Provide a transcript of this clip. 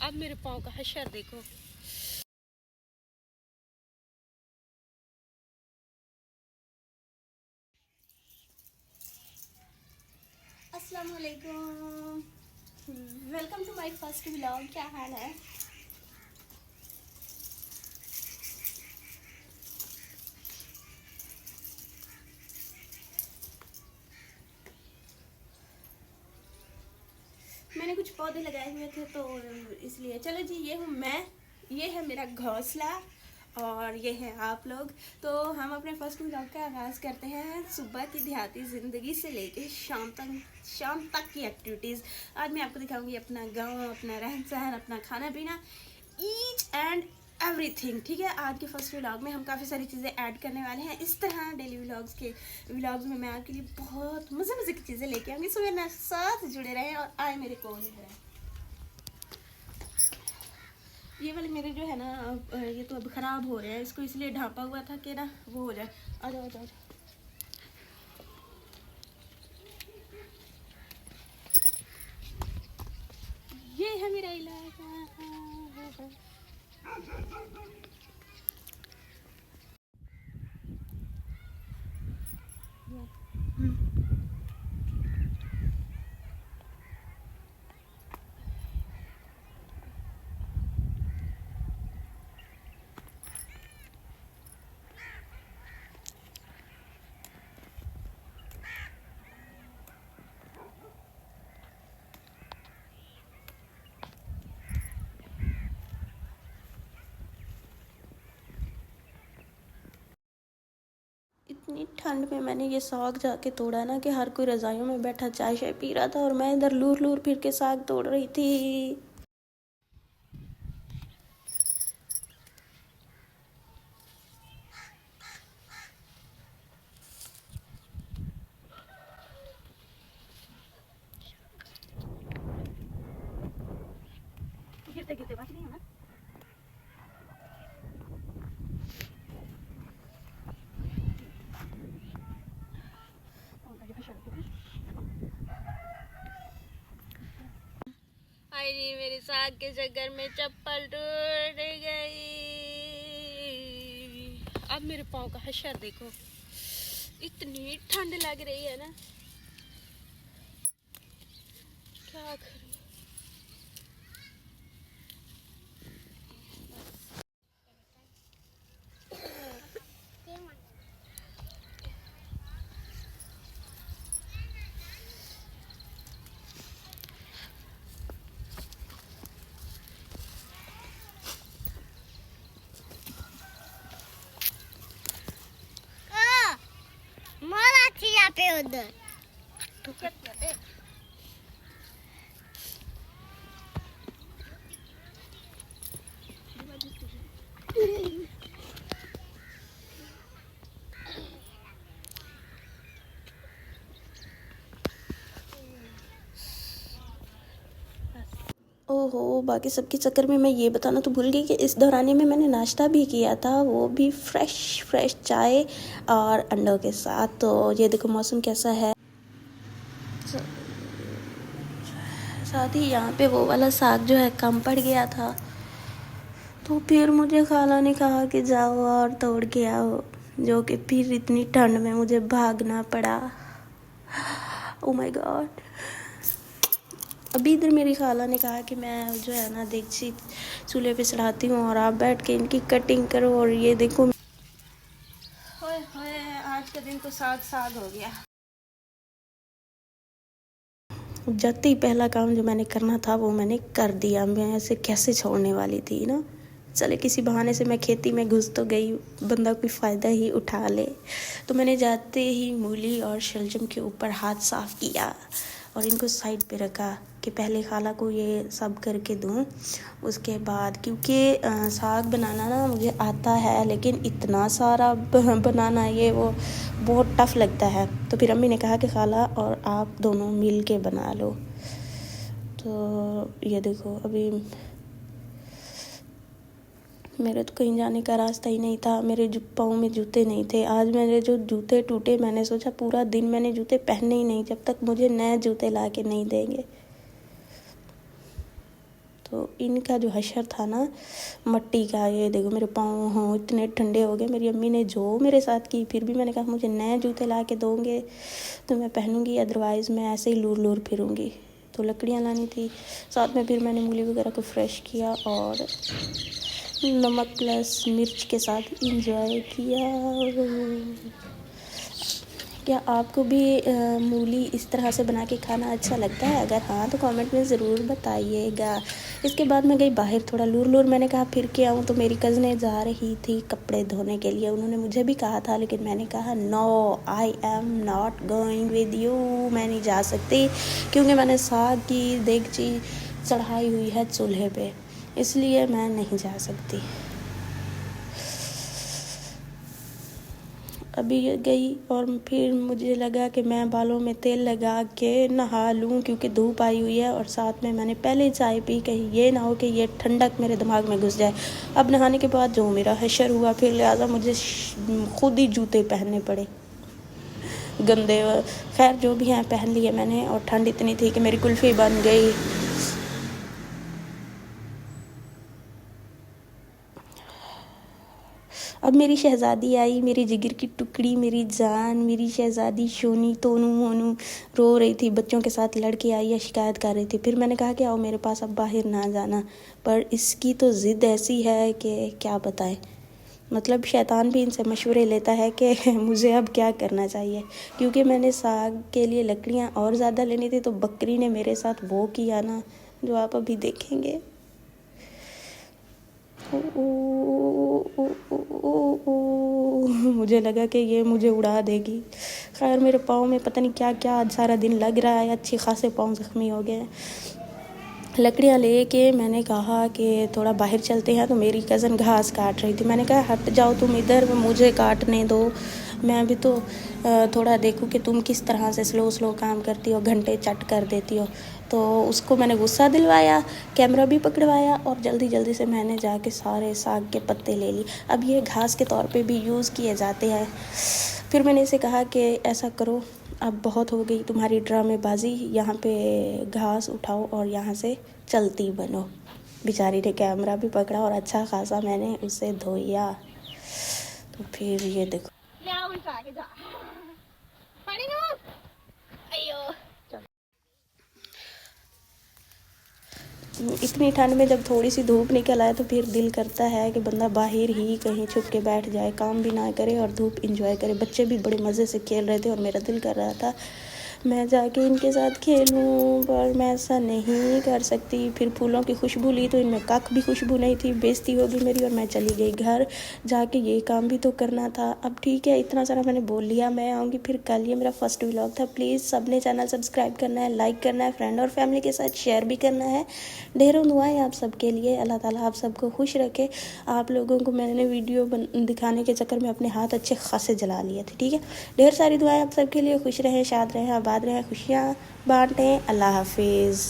अब मेरे पाँव का हशर देखो। अस्सलाम वालेकुम, welcome to my first vlog. क्या हाल है? मैंने कुछ पौधे लगाए हुए थे तो इसलिए चलो जी, ये हूँ मैं, ये है मेरा घोंसला और ये है आप लोग। तो हम अपने फर्स्ट व्लॉग का आगाज़ करते हैं सुबह की देहाती ज़िंदगी से लेके शाम तक की एक्टिविटीज़। आज मैं आपको दिखाऊंगी अपना गांव, अपना रहन सहन, अपना खाना पीना, ईच एंड एवरीथिंग। ठीक है, आज के फर्स्ट व्लॉग में हम काफ़ी सारी चीज़ें ऐड करने वाले हैं। इस तरह डेली व्लॉग्स में मैं आपके लिए बहुत मज़े की चीज़ें लेके आऊँगी। सो मेरे साथ जुड़े रहें और आए मेरे कोल इधर। ये वाले मेरे जो है ना, ये तो अब ख़राब हो रहे हैं, इसको इसलिए ढांपा हुआ था कि ना वो हो जाए। आ जाओ आ जाओ। ये है मेरा इलाका। इतनी ठंड में मैंने ये साग जाके तोड़ा ना कि हर कोई रज़ाइयों में बैठा चाय शाय पी रहा था और मैं इधर लूर लूर फिर के साग तोड़ रही थी। गिरते गिरते बच रही हूँ ना। आई जी, मेरी साग के चक्कर में चप्पल टूट गई। अब मेरे पाँव का हशर देखो। इतनी ठंड लग रही है ना, क्या करूं। मारा चिया पे उधर ओहो, बाकी सबके चक्कर में मैं ये बताना तो भूल गई कि इस दौरानी में मैंने नाश्ता भी किया था, वो भी फ्रेश चाय और अंडों के साथ। तो ये देखो मौसम कैसा है। साथ ही यहाँ पे वो वाला साग जो है कम पड़ गया था, तो फिर मुझे खाला ने कहा कि जाओ और तोड़ के आओ, जो कि फिर इतनी ठंड में मुझे भागना पड़ा। Oh my God. अभी इधर मेरी खाला ने कहा कि मैं जो है ना देगची चूल्हे पे चढ़ाती हूँ और आप बैठ के इनकी कटिंग करो। और ये देखो, होए होए, आज का दिन तो साग हो गया। जाते ही पहला काम जो मैंने करना था वो मैंने कर दिया। मैं ऐसे कैसे छोड़ने वाली थी ना। चले किसी बहाने से मैं खेती में घुस तो गई, बंदा कोई फ़ायदा ही उठा ले। तो मैंने जाते ही मूली और शलजम के ऊपर हाथ साफ़ किया और इनको साइड पे रखा कि पहले खाला को ये सब करके दूँ। उसके बाद क्योंकि साग बनाना ना मुझे आता है, लेकिन इतना सारा बनाना ये वो बहुत टफ़ लगता है। तो फिर अम्मी ने कहा कि खाला और आप दोनों मिल के बना लो। तो ये देखो, अभी मेरे तो कहीं जाने का रास्ता ही नहीं था। मेरे पाँव में जूते नहीं थे। आज मेरे जो जूते टूटे, मैंने सोचा पूरा दिन मैंने जूते पहने ही नहीं जब तक मुझे नए जूते ला के नहीं देंगे। तो इनका जो हशर था ना मट्टी का, ये देखो मेरे पाँव हों इतने ठंडे हो गए। मेरी अम्मी ने जो मेरे साथ की, फिर भी मैंने कहा मुझे नए जूते ला के दोगे तो मैं पहनूंगी, अदरवाइज़ मैं ऐसे ही लूर लूर फिरूंगी। तो लकड़ियाँ लानी थी, साथ में फिर मैंने मूली वगैरह को फ्रेश किया और नमक प्लस मिर्च के साथ इंजॉय किया। क्या आपको भी मूली इस तरह से बना के खाना अच्छा लगता है? अगर हाँ तो कमेंट में ज़रूर बताइएगा। इसके बाद मैं गई बाहर थोड़ा लूर लूर, मैंने कहा फिर के आऊँ, तो मेरी कज़नें जा रही थी कपड़े धोने के लिए। उन्होंने मुझे भी कहा था, लेकिन मैंने कहा no, I am not going with you, मैं नहीं जा सकती, क्योंकि मैंने साग की देगची चढ़ाई हुई है चूल्हे पे, इसलिए मैं नहीं जा सकती। अभी गई और फिर मुझे लगा कि मैं बालों में तेल लगा के नहा लूँ, क्योंकि धूप आई हुई है। और साथ में मैंने पहले चाय पी, कहीं ये ना हो कि ये ठंडक मेरे दिमाग में घुस जाए। अब नहाने के बाद जो मेरा हशर हुआ, फिर लिहाजा मुझे खुद ही जूते पहनने पड़े गंदे। खैर जो भी हैं पहन लिए मैंने, और ठंड इतनी थी कि मेरी कुल्फ़ी बन गई। अब मेरी शहज़ादी आई, मेरी जिगर की टुकड़ी, मेरी जान, मेरी शहज़ादी शोनी तोनू मोनू रो रही थी, बच्चों के साथ लड़के आई या शिकायत कर रही थी। फिर मैंने कहा कि आओ मेरे पास, अब बाहर ना जाना। पर इसकी तो ज़िद ऐसी है कि क्या बताएं। मतलब शैतान भी इनसे मशवरे लेता है कि मुझे अब क्या करना चाहिए, क्योंकि मैंने साग के लिए लकड़ियाँ और ज़्यादा लेनी थी, तो बकरी ने मेरे साथ वो किया ना जो आप अभी देखेंगे। मुझे लगा कि ये मुझे उड़ा देगी। खैर मेरे पाँव में पता नहीं क्या क्या आज सारा दिन लग रहा है, अच्छे खासे पाँव ज़ख्मी हो गए हैं। लकड़ियाँ लेके मैंने कहा कि थोड़ा बाहर चलते हैं, तो मेरी कज़न घास काट रही थी। मैंने कहा हट जाओ तुम इधर, मुझे काटने दो, मैं भी तो थोड़ा देखूं कि तुम किस तरह से स्लो काम करती हो, घंटे चट कर देती हो। तो उसको मैंने गुस्सा दिलवाया, कैमरा भी पकड़वाया, और जल्दी से मैंने जाके सारे साग के पत्ते ले ली। अब ये घास के तौर पे भी यूज़ किए जाते हैं। फिर मैंने इसे कहा कि ऐसा करो, अब बहुत हो गई तुम्हारी ड्रामेबाजी, यहाँ पे घास उठाओ और यहाँ से चलती बनो। बेचारी ने कैमरा भी पकड़ा और अच्छा खासा मैंने उसे धोया। तो फिर ये देखो, इतनी ठंड में जब थोड़ी सी धूप निकल आए तो फिर दिल करता है कि बंदा बाहर ही कहीं छुप के बैठ जाए, काम भी ना करे और धूप इंजॉय करे। बच्चे भी बड़े मज़े से खेल रहे थे और मेरा दिल कर रहा था मैं जाके इनके साथ खेलूं, पर मैं ऐसा नहीं कर सकती। फिर फूलों की खुशबू ली तो इनमें कख भी खुशबू नहीं थी, बेइज्जती होगी मेरी, और मैं चली गई घर। जाके ये काम भी तो करना था। अब ठीक है, इतना सारा मैंने बोल लिया, मैं आऊँगी फिर कल। ये मेरा फर्स्ट व्लॉग था। प्लीज़ सबने चैनल सब्सक्राइब करना है, लाइक करना है, फ्रेंड और फैमिली के साथ शेयर भी करना है। ढेरों दुआएं आप सबके लिए, अल्लाह ताला आप सबको खुश रखे। आप लोगों को मैंने वीडियो दिखाने के चक्कर में अपने हाथ अच्छे खासे जला लिए थे, ठीक है। ढेर सारी दुआएं आप सबके लिए, खुश रहें, शाद रहें, आबाद रहें, खुशियाँ बांटें। अल्लाह हाफिज़।